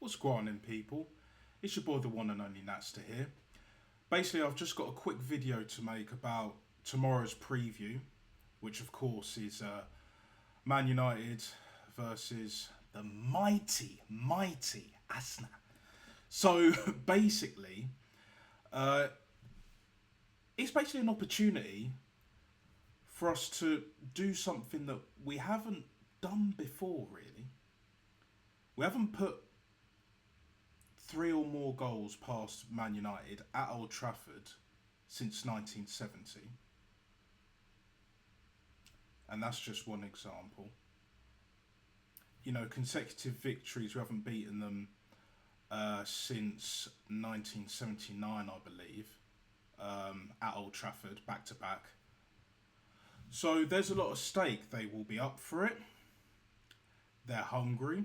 What's going on, people? It's your boy, the one and only Natster here. Basically, I've just got a quick video to make about tomorrow's preview, which of course is Man United versus the mighty Arsenal. So basically, uh, it's basically an opportunity for us to do something that we haven't done before, really. We haven't put three or more goals past Man United at Old Trafford since 1970. And that's just one example. You know, consecutive victories, we haven't beaten them since 1979, I believe, at Old Trafford, back to back. So there's a lot of stake. They will be up for it. They're hungry.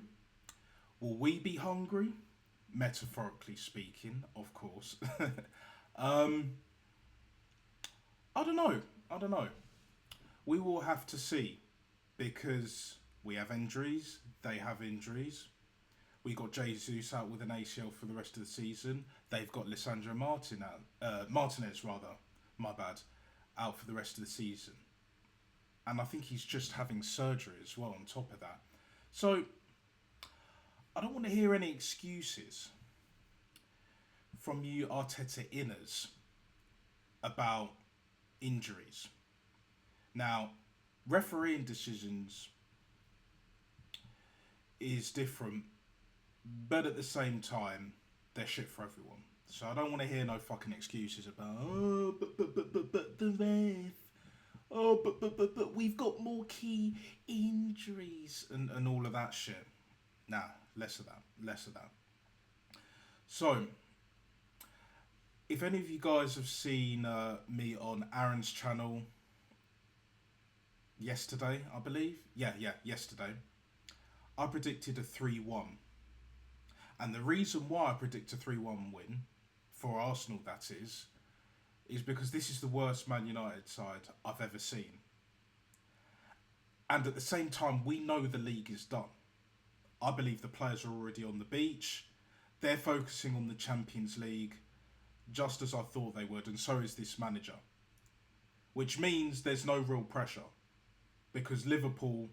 Will we be hungry? Metaphorically speaking, of course. I don't know. I don't know. We will have to see because we have injuries. They have injuries. We got Jesus out with an ACL for the rest of the season. They've got Lisandro Martinez, my bad, out for the rest of the season. And I think he's just having surgery as well on top of that. So I don't want to hear any excuses from you Arteta inners about injuries. Now, refereeing decisions is different, but at the same time, they're shit for everyone. So I don't want to hear no fucking excuses about, but the ref. Oh, but we've got more key injuries and all of that shit. Nah, less of that. So, if any of you guys have seen me on Aaron's channel yesterday, I believe. Yeah, yesterday. I predicted a 3-1. And the reason why I predict a 3-1 win, for Arsenal that is because this is the worst Man United side I've ever seen. And at the same time, we know the league is done. I believe the players are already on the beach. They're focusing on the Champions League, just as I thought they would, and so is this manager. Which means there's no real pressure, because Liverpool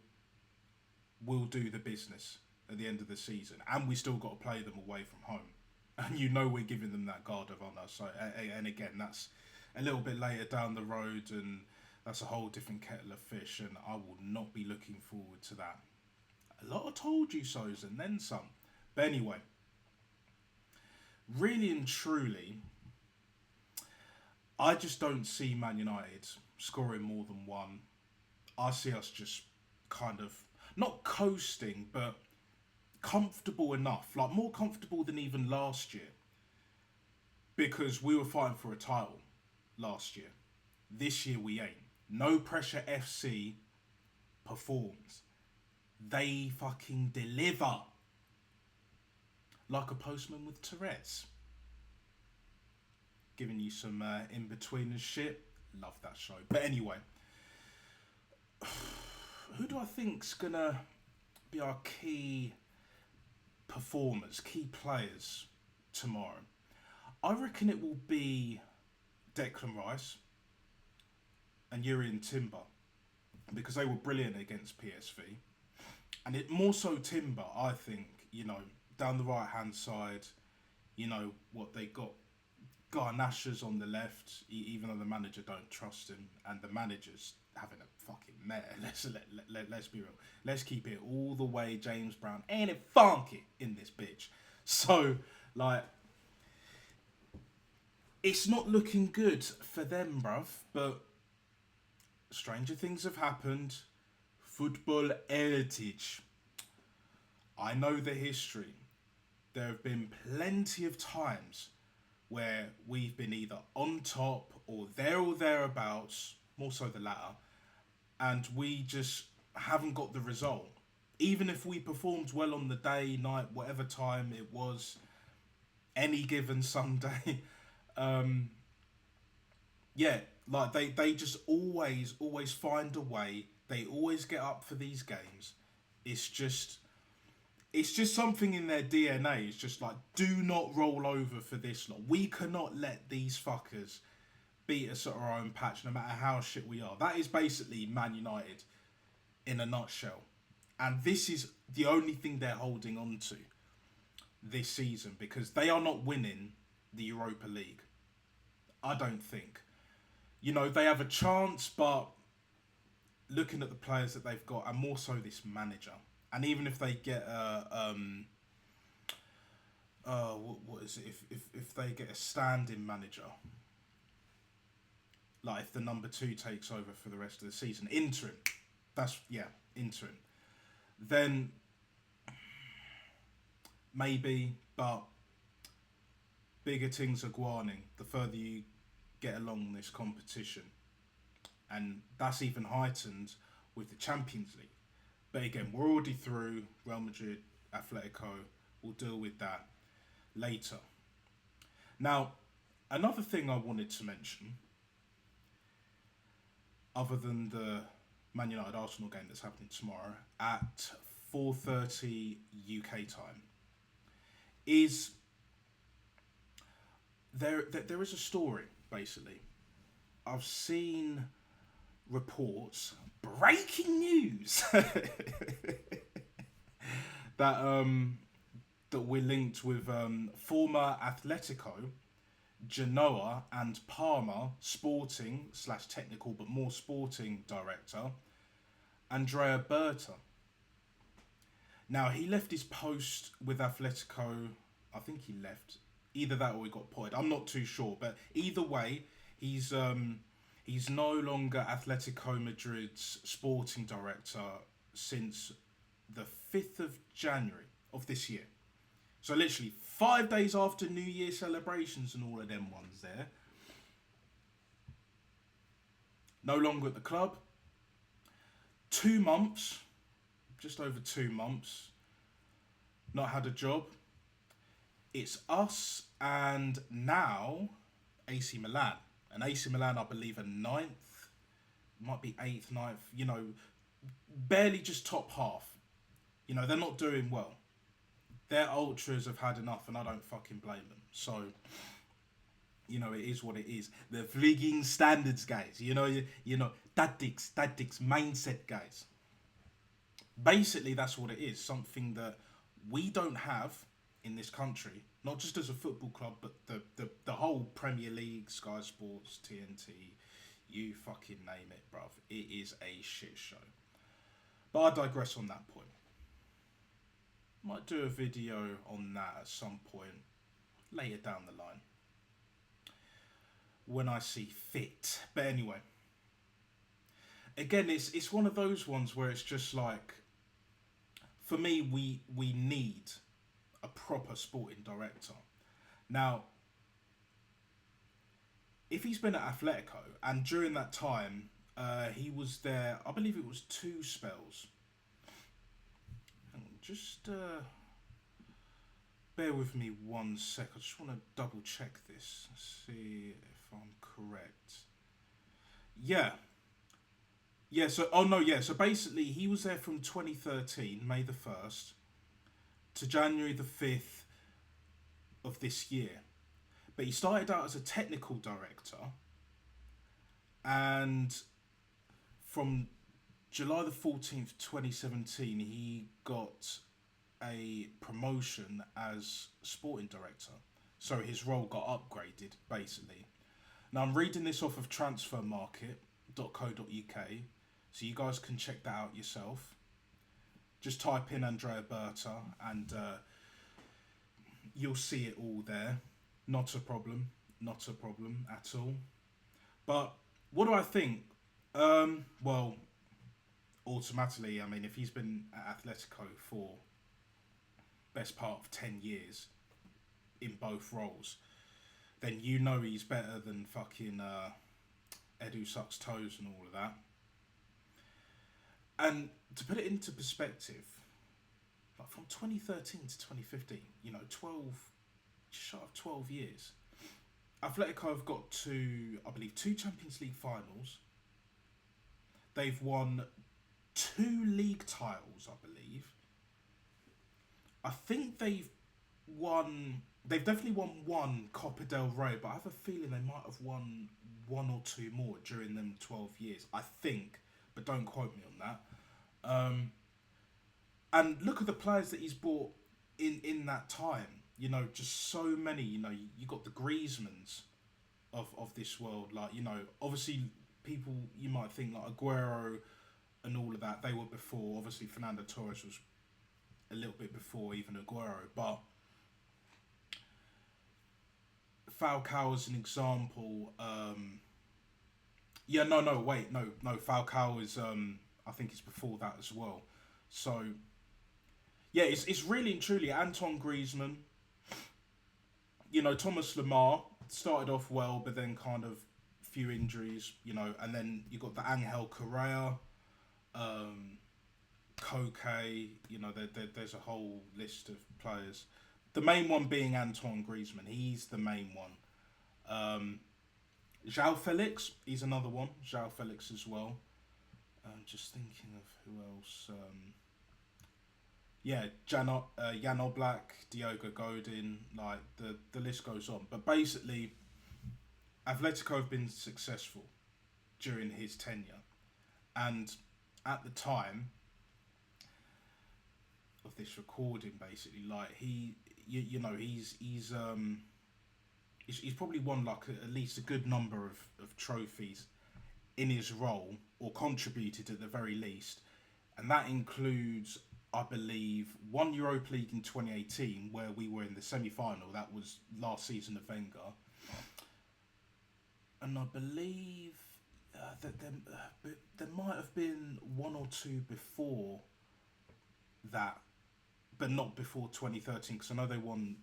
will do the business at the end of the season, and we still got to play them away from home. And you know we're giving them that guard of honour. So, and again, that's a little bit later down the road, and that's a whole different kettle of fish, and I will not be looking forward to that. A lot of told you so's and then some. But anyway, really and truly, I just don't see Man United scoring more than one. I see us just kind of, not coasting, but comfortable enough. Like, more comfortable than even last year. Because we were fighting for a title last year. This year we ain't. No Pressure FC performs. They fucking deliver. Like a postman with Tourette's. Giving you some in-between and shit. Love that show. But anyway. Who do I think's gonna be our key performers, key players tomorrow? I reckon it will be Declan Rice and Jurrien Timber, because they were brilliant against PSV. And it more so Timber, I think, you know, down the right hand side, you know, what they got. Garnachas on the left, even though the manager don't trust him, and the manager's having a fucking mare. Let's be real. Let's keep it all the way James Brown. Ain't it funky in this bitch? So, like, it's not looking good for them, bruv. But stranger things have happened. Football heritage. I know the history. There have been plenty of times where we've been either on top or there or thereabouts, more so the latter, and we just haven't got the result. Even if we performed well on the day, night, whatever time it was, any given Sunday, yeah, like they just always find a way. They always get up for these games. It's just, it's just something in their DNA. It's just like, do not roll over for this lot. We cannot let these fuckers beat us at our own patch, no matter how shit we are. That is basically Man United in a nutshell. And this is the only thing they're holding on to this season, because they are not winning the Europa League. I don't think. You know, they have a chance, but looking at the players that they've got, and more so this manager, and even if they get what is it? If they get a stand-in manager, like if the number 2 takes over for the rest of the season, interim. Interim. Then maybe, but bigger things are guaning the further you get along this competition. And that's even heightened with the Champions League. But again, we're already through Real Madrid, Atletico. We'll deal with that later. Now, another thing I wanted to mention, other than the Man United Arsenal game that's happening tomorrow at 4:30 UK time, is there is a story, basically. I've seen reports, breaking news, that we're linked with former Atletico, Genoa and Parma sporting / technical but more sporting director Andrea Berta. Now, he left his post with Atletico. I think he left, either that or he got pointed. I'm not too sure, but either way, he's no longer Atletico Madrid's sporting director since the 5th of January of this year. So literally 5 days after New Year celebrations and all of them ones there. No longer at the club. 2 months, just over 2 months, not had a job. It's us and now AC Milan. And AC Milan, I believe, are 9th, might be 8th, 9th, you know, barely just top half. You know, they're not doing well. Their ultras have had enough, and I don't fucking blame them. So, you know, it is what it is. The frigging standards, guys. You know, tactics, mindset, guys. Basically, that's what it is. Something that we don't have in this country, not just as a football club, but the whole Premier League, Sky Sports, TNT, you fucking name it, bruv. It is a shit show. But I digress on that point. Might do a video on that at some point later down the line, when I see fit. But anyway, again, it's one of those ones where it's just like, for me, we need a proper sporting director. Now, if he's been at Atletico, and during that time, he was there, I believe it was 2 spells. Just bear with me 1 sec. I just want to double check this, see if I'm correct. Yeah, so basically he was there from 2013, May the 1st, to January the 5th of this year. But he started out as a technical director, and from July the 14th, 2017, he got a promotion as sporting director. So his role got upgraded, basically. Now, I'm reading this off of transfermarket.co.uk, so you guys can check that out yourself. Just type in Andrea Berta and you'll see it all there. Not a problem at all. But what do I think? Well, automatically, I mean, if he's been at Atletico for best part of 10 years in both roles, then you know he's better than fucking Edu sucks toes and all of that. And to put it into perspective, like from 2013 to 2015, you know, 12, just short of 12 years, Atletico have got to, I believe, 2 Champions League finals. They've won 2 league titles, I believe. I think they've won. They've definitely won one Copa del Rey, but I have a feeling they might have won one or two more during them 12 years. I think, but don't quote me on that. And look at the players that he's bought in that time. You know, just so many. You know, you got the Griezmanns of this world. Like, you know, obviously people you might think like Aguero and all of that. They were before. Obviously, Fernando Torres was a little bit before even Aguero, but Falcao as an example. Yeah, no, wait, no. Falcao is I think it's before that as well. So yeah, it's really and truly Anton Griezmann. You know, Thomas Lemar started off well, but then kind of few injuries. You know, and then you got the Angel Correa, um, Koke. You know, there's a whole list of players. The main one being Antoine Griezmann. He's the main one. Um, João Felix, he's another one. João Felix as well. Just thinking of who else. Yeah, Jan Oblak, Diogo Godin, like the list goes on. But basically, Atletico have been successful during his tenure, and at the time of this recording, basically, like you know, he's probably won like at least a good number of trophies in his role or contributed at the very least, and that includes, I believe, one Europa League in 2018 where we were in the semi-final. That was last season of Wenger, and I believe that there might have been one or two before that, but not before 2013 because I know they won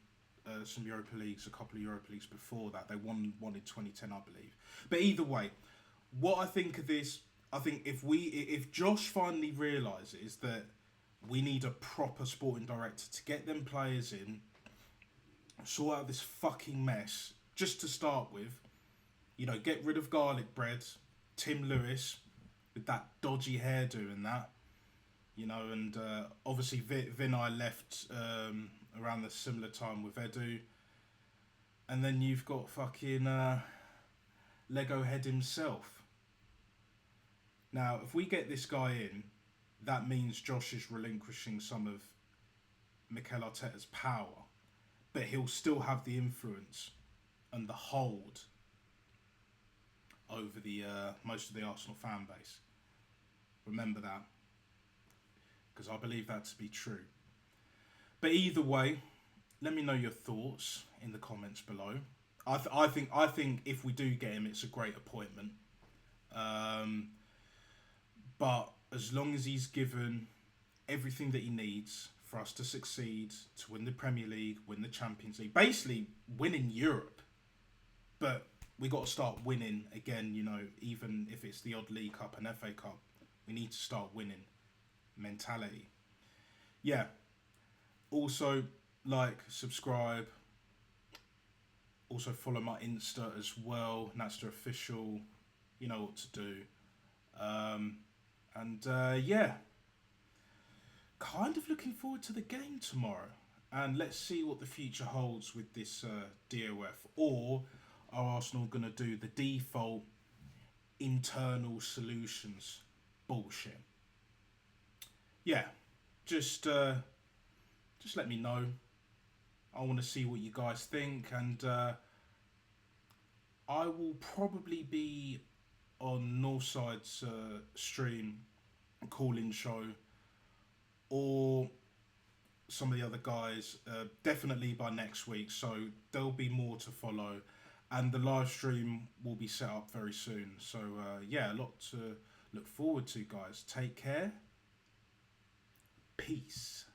some Europa Leagues, a couple of Europa Leagues before that. They won one in 2010, I believe. But either way, what I think of this, I think if Josh finally realises that we need a proper sporting director to get them players in, sort out this fucking mess, just to start with, you know, get rid of garlic bread, Tim Lewis with that dodgy hairdo and that, you know, and obviously Vinay left around the similar time with Edu, and then you've got fucking Lego Head himself. Now, if we get this guy in, that means Josh is relinquishing some of Mikel Arteta's power, but he'll still have the influence and the hold over the most of the Arsenal fan base. Remember that, because I believe that to be true. But either way, let me know your thoughts in the comments below. I think if we do get him, it's a great appointment. But as long as he's given everything that he needs for us to succeed, to win the Premier League, win the Champions League, basically winning Europe, but we got to start winning again. You know, even if it's the odd League Cup and FA Cup, we need to start winning mentality. Yeah. Also, like, subscribe. Also follow my Insta as well, Natster Official. You know what to do. Yeah, kind of looking forward to the game tomorrow. And let's see what the future holds with this DOF. Or are Arsenal going to do the default internal solutions bullshit? Yeah, just let me know. I want to see what you guys think, and I will probably be on Northside's stream, call-in show, or some of the other guys, definitely by next week, so there'll be more to follow, and the live stream will be set up very soon. So yeah, a lot to look forward to, guys. Take care. Peace.